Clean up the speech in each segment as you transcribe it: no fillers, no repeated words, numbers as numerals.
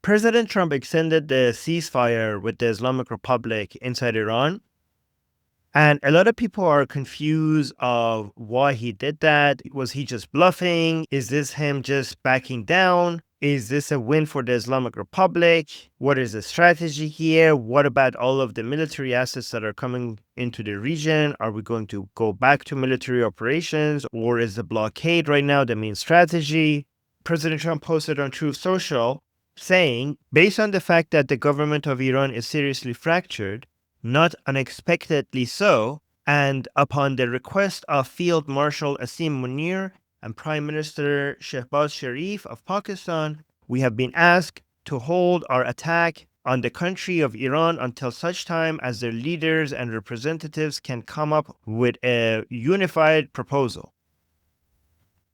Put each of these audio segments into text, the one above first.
President Trump extended the ceasefire with the Islamic Republic inside Iran. And a lot of people are confused of why he did that. Was he just bluffing? Is this him just backing down? Is this a win for the Islamic Republic? What is the strategy here? What about all of the military assets that are coming into the region? Are we going to go back to military operations, or is the blockade right now the main strategy? President Trump posted on Truth Social saying, based on the fact that the government of Iran is seriously fractured, not unexpectedly so, and upon the request of Field Marshal Asim Munir and Prime Minister Shehbaz Sharif of Pakistan, we have been asked to hold our attack on the country of Iran until such time as their leaders and representatives can come up with a unified proposal.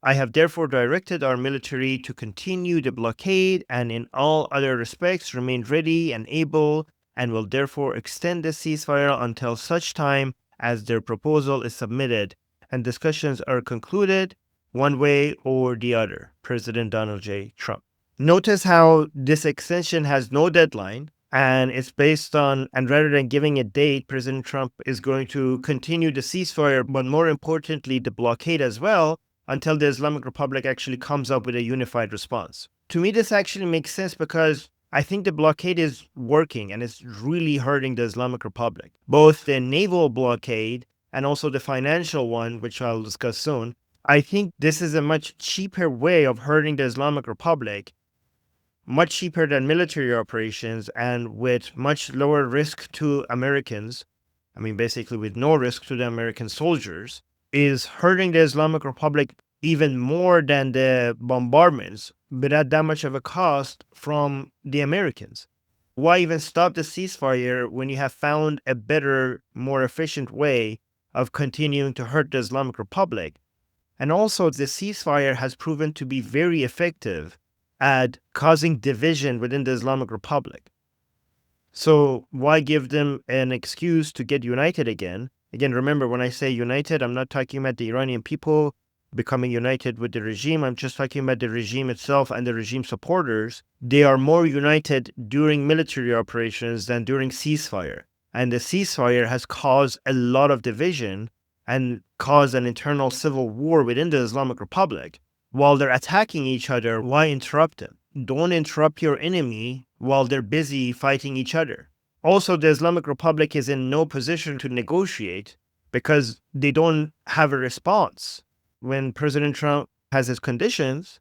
I have therefore directed our military to continue the blockade and in all other respects remain ready and able, and will therefore extend the ceasefire until such time as their proposal is submitted and discussions are concluded one way or the other. President Donald J. Trump. Notice how this extension has no deadline, and it's based on, and rather than giving a date, President Trump is going to continue the ceasefire, but more importantly, the blockade as well, until the Islamic Republic actually comes up with a unified response. To me, this actually makes sense because I think the blockade is working and it's really hurting the Islamic Republic. Both the naval blockade and also the financial one, which I'll discuss soon. I think this is a much cheaper way of hurting the Islamic Republic, much cheaper than military operations and with much lower risk to Americans. I mean, basically with no risk to the American soldiers, is hurting the Islamic Republic even more than the bombardments, but at that much of a cost from the Americans. Why even stop the ceasefire when you have found a better, more efficient way of continuing to hurt the Islamic Republic? And also, the ceasefire has proven to be very effective at causing division within the Islamic Republic. So why give them an excuse to get united again? Again, remember, when I say united, I'm not talking about the Iranian people becoming united with the regime. I'm just talking about the regime itself and the regime supporters. They are more united during military operations than during ceasefire. And the ceasefire has caused a lot of division and caused an internal civil war within the Islamic Republic. While they're attacking each other, why interrupt them? Don't interrupt your enemy while they're busy fighting each other. Also, the Islamic Republic is in no position to negotiate because they don't have a response. When President Trump has his conditions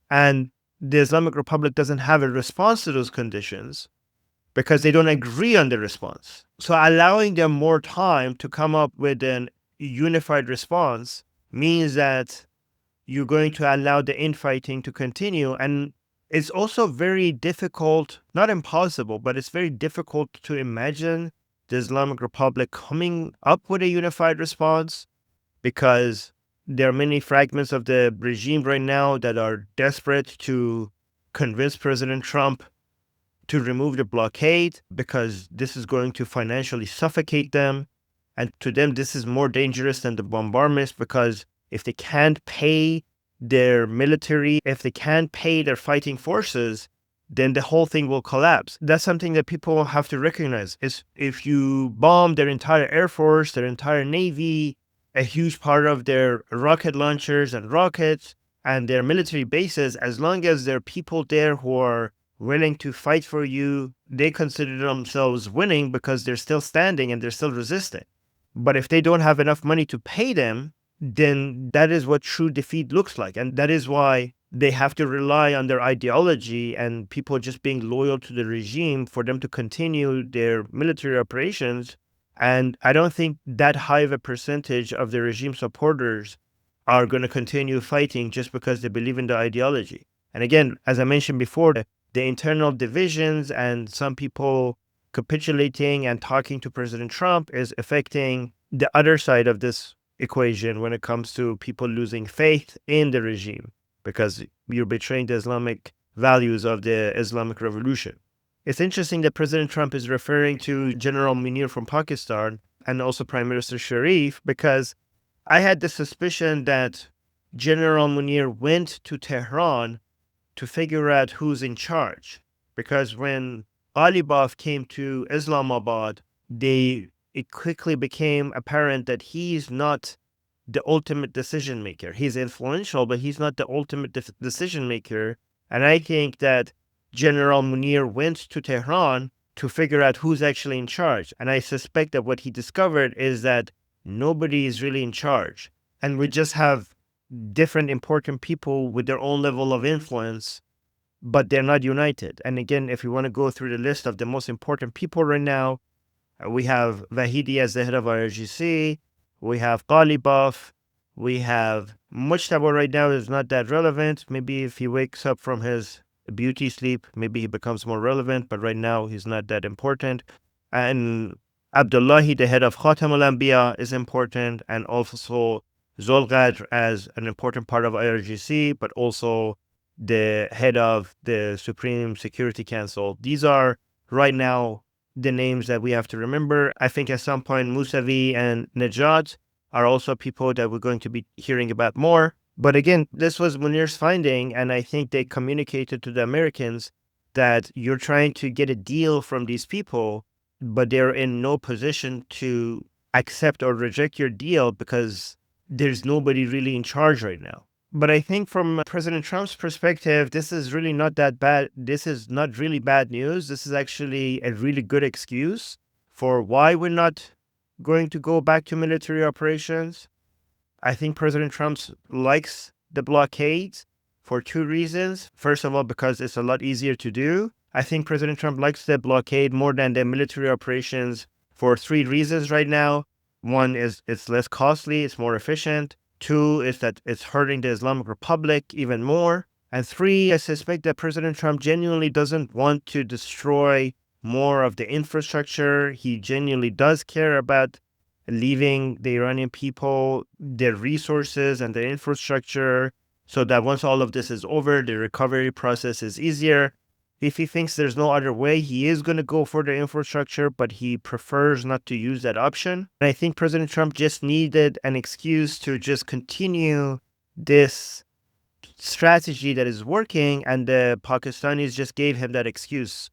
and the Islamic Republic doesn't have a response to those conditions because they don't agree on the response. So allowing them more time to come up with an unified response means that you're going to allow the infighting to continue. And it's also very difficult, not impossible, but it's very difficult to imagine the Islamic Republic coming up with a unified response because there are many fragments of the regime right now that are desperate to convince President Trump to remove the blockade because this is going to financially suffocate them. And to them, this is more dangerous than the bombardments because if they can't pay their military, if they can't pay their fighting forces, then the whole thing will collapse. That's something that people have to recognize. Is if you bomb their entire air force, their entire navy, a huge part of their rocket launchers and rockets and their military bases, as long as there are people there who are willing to fight for you, they consider themselves winning because they're still standing and they're still resisting. But if they don't have enough money to pay them, then that is what true defeat looks like. And that is why they have to rely on their ideology and people just being loyal to the regime for them to continue their military operations. And I don't think that high of a percentage of the regime supporters are going to continue fighting just because they believe in the ideology. And again, as I mentioned before, the internal divisions and some people capitulating and talking to President Trump is affecting the other side of this equation when it comes to people losing faith in the regime because you're betraying the Islamic values of the Islamic Revolution. It's interesting that President Trump is referring to General Munir from Pakistan and also Prime Minister Sharif because I had the suspicion that General Munir went to Tehran to figure out who's in charge. because when Ghalibaf came to Islamabad, it quickly became apparent that he's not the ultimate decision maker. He's influential, but he's not the ultimate decision maker. And I think that General Munir went to Tehran to figure out who's actually in charge. And I suspect that what he discovered is that nobody is really in charge. And we just have different important people with their own level of influence, but they're not united. And again, if you want to go through the list of the most important people right now, we have Vahidi as the head of IRGC, we have Ghalibaf, we have Mujtaba right now is not that relevant. Maybe if he wakes up from his beauty sleep, maybe he becomes more relevant, but right now he's not that important. And Abdullahi, the head of Khatam al-Anbiya, is important, and also Zolgadr as an important part of IRGC, but also the head of the Supreme Security Council. These are right now the names that we have to remember. I think at some point Musavi and Najat are also people that we're going to be hearing about more. But again, this was Munir's finding, and I think they communicated to the Americans that you're trying to get a deal from these people, but they're in no position to accept or reject your deal because there's nobody really in charge right now. But I think from President Trump's perspective, this is really not that bad. This is not really bad news. This is actually a really good excuse for why we're not going to go back to military operations. I think President Trump likes the blockades for two reasons. First of all, because it's a lot easier to do. I think President Trump likes the blockade more than the military operations for three reasons right now. One is it's less costly, it's more efficient. Two is that it's hurting the Islamic Republic even more. And three, I suspect that President Trump genuinely doesn't want to destroy more of the infrastructure. He genuinely does care about leaving the Iranian people their resources and their infrastructure so that once all of this is over, the recovery process is easier. If he thinks there's no other way, he is going to go for the infrastructure, but he prefers not to use that option. And I think President Trump just needed an excuse to just continue this strategy that is working, and the Pakistanis just gave him that excuse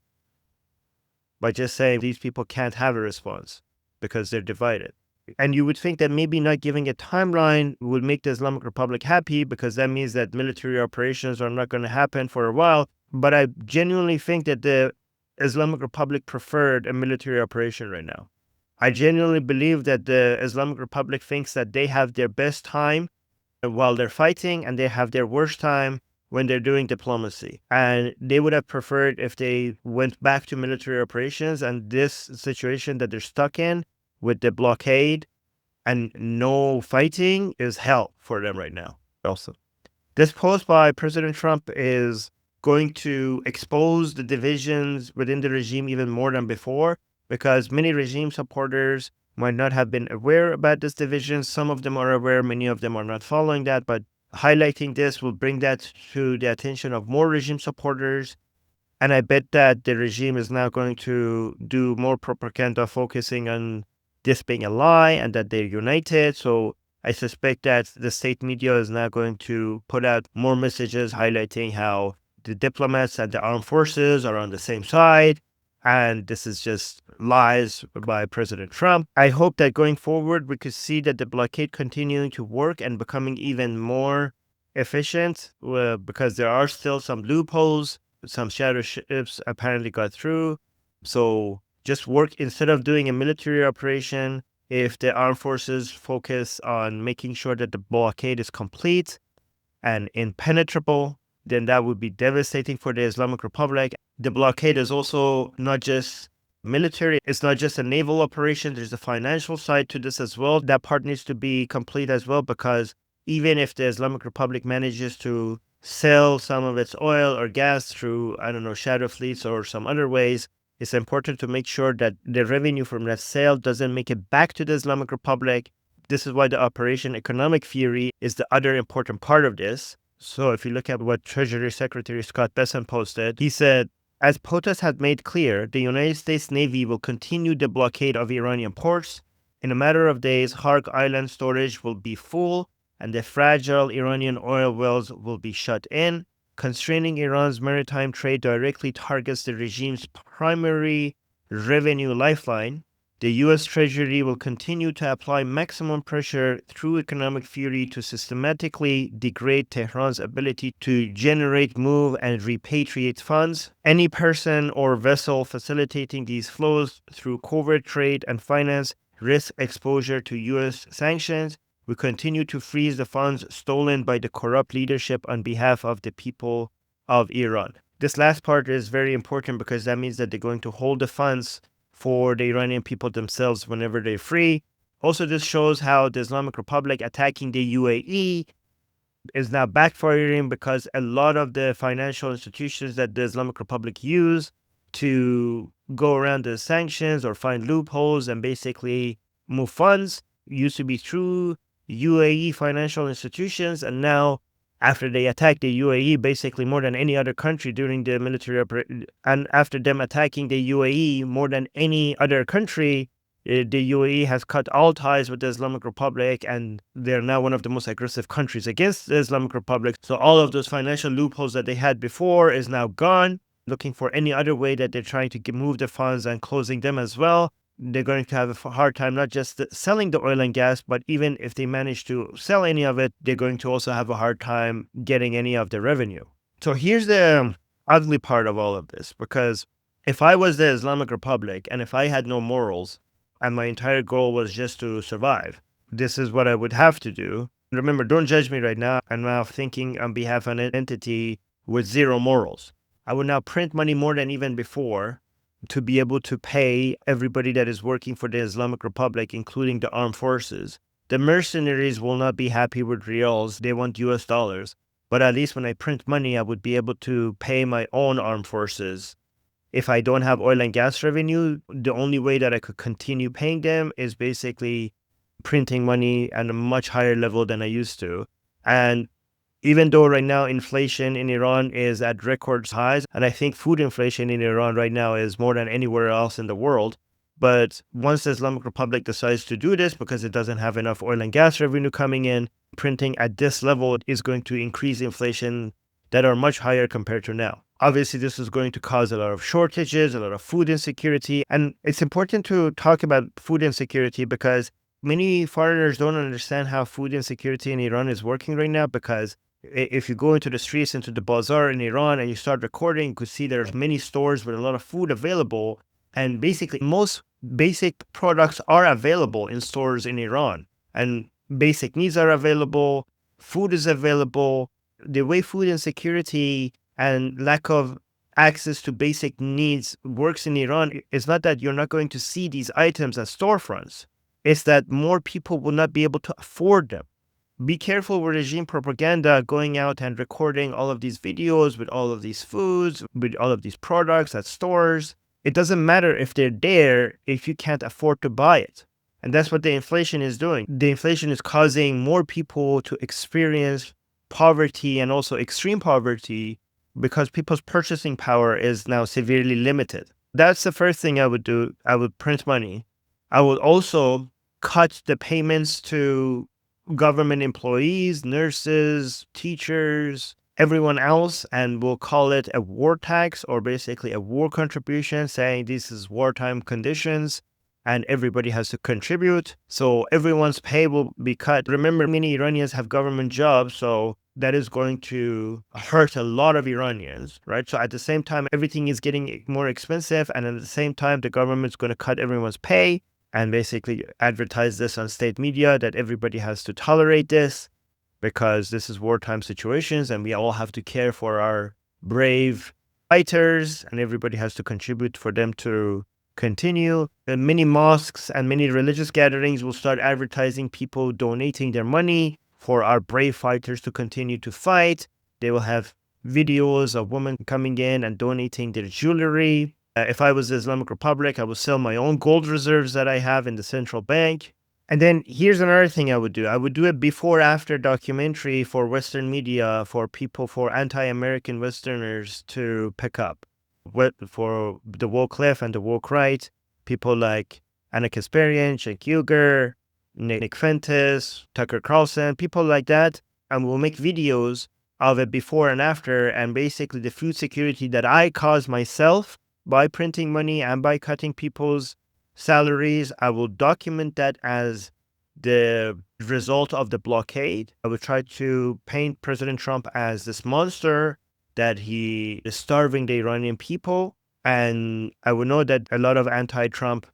by just saying these people can't have a response because they're divided. And you would think that maybe not giving a timeline would make the Islamic Republic happy because that means that military operations are not going to happen for a while. But I genuinely think that the Islamic Republic preferred a military operation right now. I genuinely believe that the Islamic Republic thinks that they have their best time while they're fighting and they have their worst time when they're doing diplomacy. And they would have preferred if they went back to military operations, and this situation that they're stuck in with the blockade and no fighting is hell for them right now. Also, this post by President Trump is going to expose the divisions within the regime even more than before, because many regime supporters might not have been aware about this division. Some of them are aware, many of them are not following that, but highlighting this will bring that to the attention of more regime supporters. And I bet that the regime is now going to do more propaganda focusing on this being a lie and that they're united. So I suspect that the state media is now going to put out more messages highlighting how the diplomats and the armed forces are on the same side. And this is just lies by President Trump. I hope that going forward, we could see that the blockade continuing to work and becoming even more efficient because there are still some loopholes. Some shadow ships apparently got through. So just work instead of doing a military operation. If the armed forces focus on making sure that the blockade is complete and impenetrable, then that would be devastating for the Islamic Republic. The blockade is also not just military. It's not just a naval operation. There's a financial side to this as well. That part needs to be complete as well, because even if the Islamic Republic manages to sell some of its oil or gas through, shadow fleets or some other ways, it's important to make sure that the revenue from that sale doesn't make it back to the Islamic Republic. This is why the Operation Economic Fury is the other important part of this. So if you look at what Treasury Secretary Scott Bessent posted, he said, as POTUS had made clear, the United States Navy will continue the blockade of Iranian ports. In a matter of days, Harg Island storage will be full and the fragile Iranian oil wells will be shut in. Constraining Iran's maritime trade directly targets the regime's primary revenue lifeline. The U.S. Treasury will continue to apply maximum pressure through economic fury to systematically degrade Tehran's ability to generate, move, and repatriate funds. Any person or vessel facilitating these flows through covert trade and finance risk exposure to U.S. sanctions. We continue to freeze the funds stolen by the corrupt leadership on behalf of the people of Iran. This last part is very important because that means that they're going to hold the funds for the Iranian people themselves whenever they're free. Also, this shows how the Islamic Republic attacking the UAE is now backfiring because a lot of the financial institutions that the Islamic Republic use to go around the sanctions or find loopholes and basically move funds used to be through UAE financial institutions, and now after they attacked the UAE basically more than any other country during the military operation, and after them attacking the UAE more than any other country, the UAE has cut all ties with the Islamic Republic, and they're now one of the most aggressive countries against the Islamic Republic. So all of those financial loopholes that they had before is now gone. Looking for any other way that they're trying to move the funds and closing them as well. They're going to have a hard time not just selling the oil and gas, but even if they manage to sell any of it, they're going to also have a hard time getting any of the revenue. So here's the ugly part of all of this, because if I was the Islamic Republic and if I had no morals and my entire goal was just to survive, this is what I would have to do. Remember, don't judge me right now. I'm now thinking on behalf of an entity with zero morals. I would now print money more than even before to be able to pay everybody that is working for the Islamic Republic, including the armed forces. The mercenaries will not be happy with reals. They want US dollars. But at least when I print money, I would be able to pay my own armed forces. If I don't have oil and gas revenue, the only way that I could continue paying them is basically printing money at a much higher level than I used to. And even though right now inflation in Iran is at record highs, and I think food inflation in Iran right now is more than anywhere else in the world. But once the Islamic Republic decides to do this because it doesn't have enough oil and gas revenue coming in, printing at this level is going to increase inflation that are much higher compared to now. Obviously, this is going to cause a lot of shortages, a lot of food insecurity. And it's important to talk about food insecurity because many foreigners don't understand how food insecurity in Iran is working right now, because if you go into the streets, into the bazaar in Iran, and you start recording, you could see there's many stores with a lot of food available. And basically, most basic products are available in stores in Iran. And basic needs are available. Food is available. The way food insecurity and lack of access to basic needs works in Iran is not that you're not going to see these items at storefronts. It's that more people will not be able to afford them. Be careful with regime propaganda going out and recording all of these videos with all of these foods, with all of these products at stores. It doesn't matter if they're there if you can't afford to buy it. And that's what the inflation is doing. The inflation is causing more people to experience poverty and also extreme poverty because people's purchasing power is now severely limited. That's the first thing I would do. I would print money. I would also cut the payments to government employees, nurses, teachers, everyone else, and we'll call it a war tax, or basically a war contribution, saying this is wartime conditions and everybody has to contribute. So everyone's pay will be cut. Remember, many Iranians have government jobs, so that is going to hurt a lot of Iranians, right? So at the same time, everything is getting more expensive, and at the same time, the government's going to cut everyone's pay and basically advertise this on state media that everybody has to tolerate this because this is wartime situations and we all have to care for our brave fighters and everybody has to contribute for them to continue. And many mosques and many religious gatherings will start advertising people donating their money for our brave fighters to continue to fight. They will have videos of women coming in and donating their jewelry. If I was the Islamic Republic, I would sell my own gold reserves that I have in the central bank. And then here's another thing I would do. I would do a before-after documentary for Western media, for people, for anti-American Westerners to pick up. For the woke left and the woke right, people like Anna Kasparian, Cenk Uygur, Nick Fentis, Tucker Carlson, people like that. And we'll make videos of a before and after, and basically the food security that I caused myself by printing money and by cutting people's salaries. I will document that as the result of the blockade. I would try to paint President Trump as this monster, that he is starving the Iranian people. And I would know that a lot of anti-Trump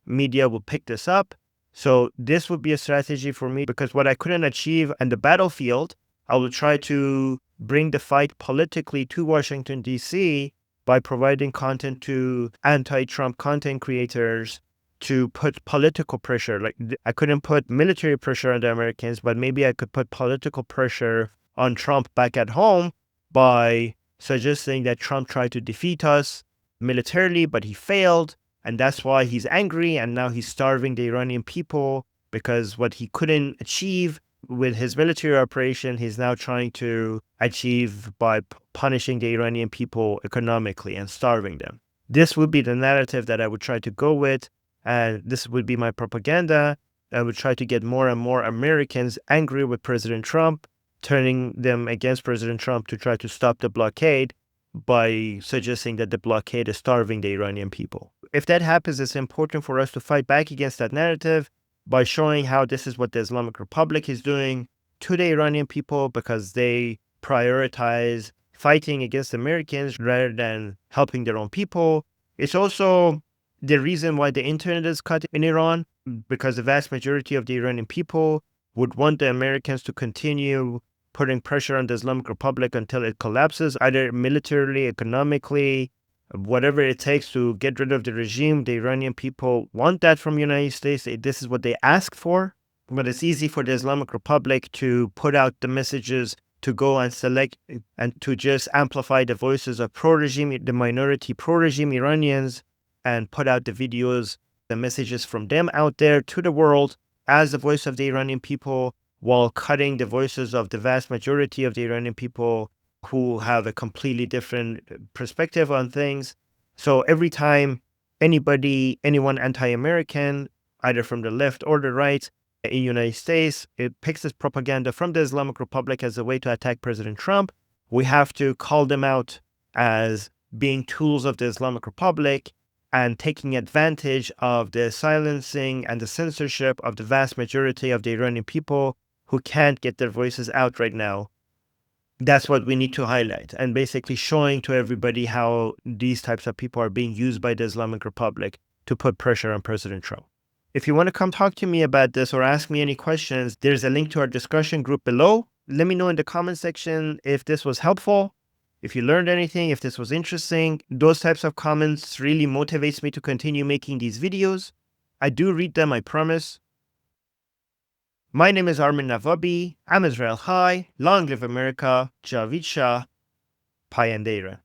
media will pick this up. So this would be a strategy for me, because what I couldn't achieve on the battlefield, I will try to bring the fight politically to Washington, D.C. by providing content to anti-Trump content creators to put political pressure. Like, I couldn't put military pressure on the Americans, but maybe I could put political pressure on Trump back at home by suggesting that Trump tried to defeat us militarily, but he failed. And that's why he's angry. And now he's starving the Iranian people, because what he couldn't achieve with his military operation, he's now trying to achieve by punishing the Iranian people economically and starving them. This would be the narrative that I would try to go with. And this would be my propaganda. I would try to get more and more Americans angry with President Trump, turning them against President Trump to try to stop the blockade by suggesting that the blockade is starving the Iranian people. If that happens, it's important for us to fight back against that narrative by showing how this is what the Islamic Republic is doing to the Iranian people, because they prioritize fighting against Americans rather than helping their own people. It's also the reason why the internet is cut in Iran, because the vast majority of the Iranian people would want the Americans to continue putting pressure on the Islamic Republic until it collapses, either militarily, economically, whatever it takes to get rid of the regime. The Iranian people want that from the United States. This is what they ask for. But it's easy for the Islamic Republic to put out the messages, to go and select and to just amplify the voices of pro-regime, the minority pro-regime Iranians, and put out the videos, the messages from them out there to the world as the voice of the Iranian people, while cutting the voices of the vast majority of the Iranian people who have a completely different perspective on things. So every time anyone anti-American, either from the left or the right in the United States, it picks this propaganda from the Islamic Republic as a way to attack President Trump, we have to call them out as being tools of the Islamic Republic and taking advantage of the silencing and the censorship of the vast majority of the Iranian people who can't get their voices out right now. That's what we need to highlight, and basically showing to everybody how these types of people are being used by the Islamic Republic to put pressure on President Trump. If you want to come talk to me about this or ask me any questions, there's a link to our discussion group below. Let me know in the comment section if this was helpful, if you learned anything, if this was interesting. Those types of comments really motivates me to continue making these videos. I do read them, I promise. My name is Armin Navabi. I'm Israel High. Long live America. Javid Shah. Payandera.